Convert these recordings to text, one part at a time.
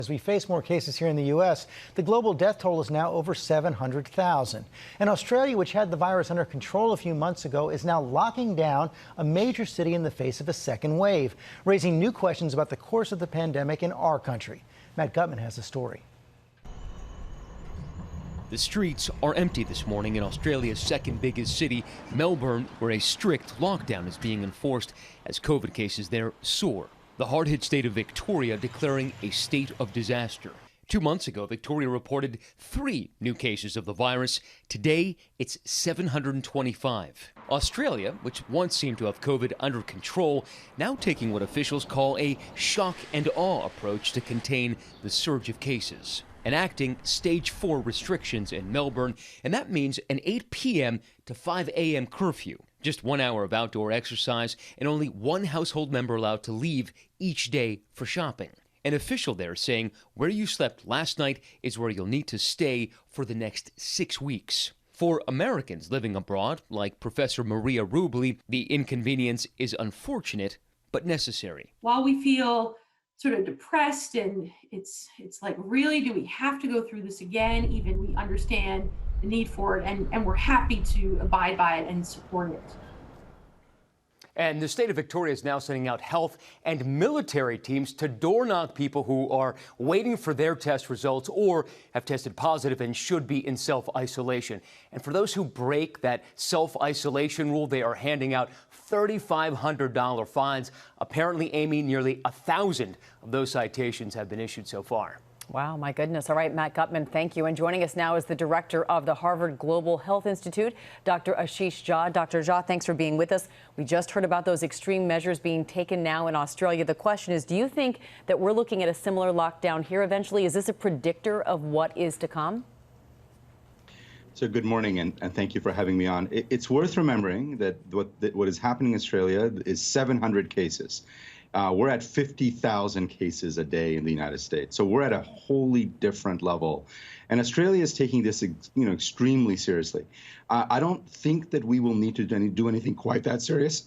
As we face more cases here in the U.S., the global death toll is now over 700,000. And Australia, which had the virus under control a few months ago, is now locking down a major city in the face of a second wave, raising new questions about the course of the pandemic in our country. Matt Gutman has the story. The streets are empty this morning in Australia's second biggest city, Melbourne, where a strict lockdown is being enforced as COVID cases there soar. The hard-hit state of Victoria declaring a state of disaster. 2 months ago, Victoria reported 3 new cases of the virus. Today, it's 725. Australia, which once seemed to have COVID under control, now taking what officials call a shock and awe approach to contain the surge of cases. Enacting stage 4 restrictions in Melbourne, and that means an 8 p.m. to 5 a.m. curfew. Just 1 hour of outdoor exercise and only 1 household member allowed to leave each day for shopping. An official there saying where you slept last night is where you'll need to stay for the next 6 weeks. For Americans living abroad, like Professor Maria Rubley, the inconvenience is unfortunate but necessary. While we feel sort of depressed and it's like, really, do we have to go through this again? Even we understand the need for it, and we're happy to abide by it and support it. And the state of Victoria is now sending out health and military teams to door knock people who are waiting for their test results or have tested positive and should be in self-isolation. And for those who break that self-isolation rule, they are handing out $3,500 fines. Apparently, Amy, nearly 1,000 of those citations have been issued so far. Wow, my goodness. All right, Matt Gutman, thank you. And joining us now is the director of the Harvard Global Health Institute, Dr. Ashish Jha. Dr. Jha, thanks for being with us. We just heard about those extreme measures being taken now in Australia. The question is, do you think that we're looking at a similar lockdown here eventually? Is this a predictor of what is to come? So good morning, and thank you for having me on. It's worth remembering that what is happening in Australia is 700 cases. We're at 50,000 cases a day in the United States. So we're at a wholly different level. And Australia is taking this, extremely seriously. I don't think that we will need to do anything quite that serious.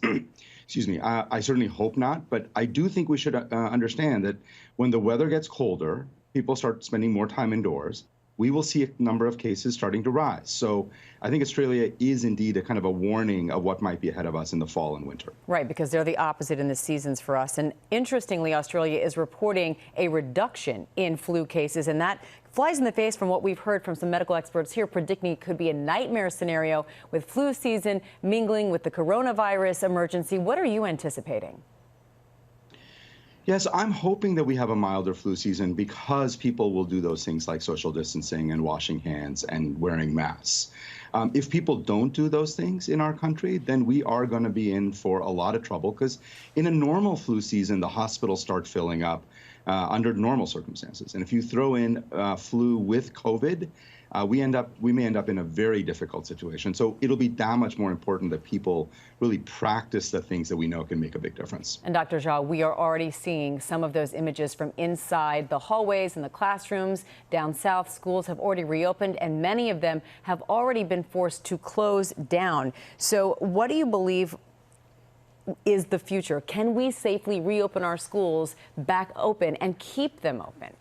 Excuse me. I certainly hope not. But I do think we should understand that when the weather gets colder, people start spending more time indoors. We will see a number of cases starting to rise. So I think Australia is indeed a kind of a warning of what might be ahead of us in the fall and winter. Right, because they're the opposite in the seasons for us. And interestingly, Australia is reporting a reduction in flu cases, and that flies in the face from what we've heard from some medical experts here, predicting it could be a nightmare scenario with flu season mingling with the coronavirus emergency. What are you anticipating? Yes, I'm hoping that we have a milder flu season because people will do those things like social distancing and washing hands and wearing masks. If people don't do those things in our country, then we are going to be in for a lot of trouble, because in a normal flu season, the hospitals start filling up under normal circumstances. And if you throw in flu with COVID, we may end up in a very difficult situation. So it'll be that much more important that people really practice the things that we know can make a big difference. And Dr. Jha, we are already seeing some of those images from inside the hallways and the classrooms. Down south, schools have already reopened, and many of them have already been forced to close down. So what do you believe is the future? Can we safely reopen our schools back open and keep them open?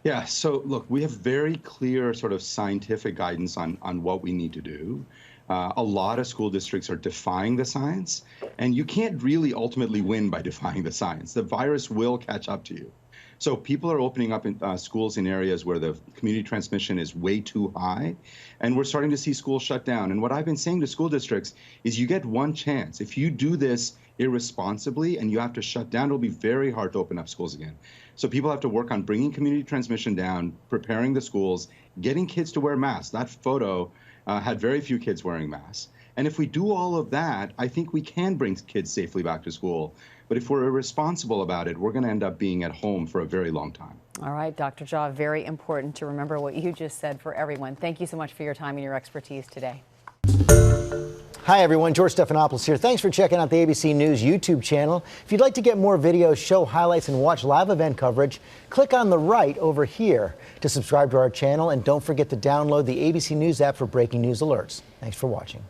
Yeah, so look, we have very clear sort of scientific guidance on what we need to do. A lot of school districts are defying the science, and you can't really ultimately win by defying the science. The virus will catch up to you. So people are opening up in, schools in areas where the community transmission is way too high, and we're starting to see schools shut down. And what I've been saying to school districts is you get one chance. If you do this irresponsibly and you have to shut down, it'll be very hard to open up schools again. So people have to work on bringing community transmission down, preparing the schools, getting kids to wear masks. That photo had very few kids wearing masks. And if we do all of that, I think we can bring kids safely back to school. But if we're irresponsible about it, we're going to end up being at home for a very long time. All right, Dr. Jha, very important to remember what you just said for everyone. Thank you so much for your time and your expertise today. Hi, everyone. George Stephanopoulos here. Thanks for checking out the ABC News YouTube channel. If you'd like to get more videos, show highlights, and watch live event coverage, click on the right over here to subscribe to our channel. And don't forget to download the ABC News app for breaking news alerts. Thanks for watching.